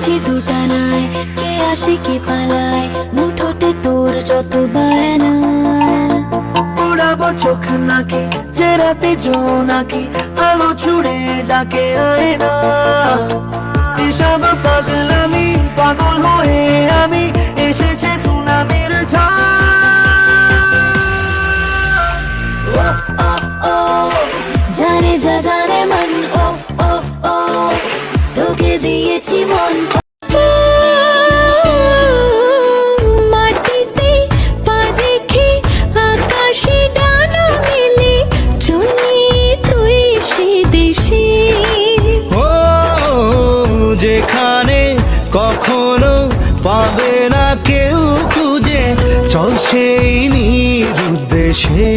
আছি দুটানায়, কে আসে কে পালায়, মুঠোতে তোর যত বায়না। উড়াবো চোখ নাকি যে রাতে জোনাকি, আলো ছুড়ে ডাকে আয়না। এসব পাগলামি পাগল হয়ে আমি এসেছে সুনামির জানে যা জানে মন, ও ও ও তোকে দিয়েছি মন। মাটিতে পা রেখে আকাশে ডানা মেলে চলে তুই সে দেশে। ও যেখানে কখনো পাবে না কেউ খুঁজে, চল সেই নিরুদ্দেশে।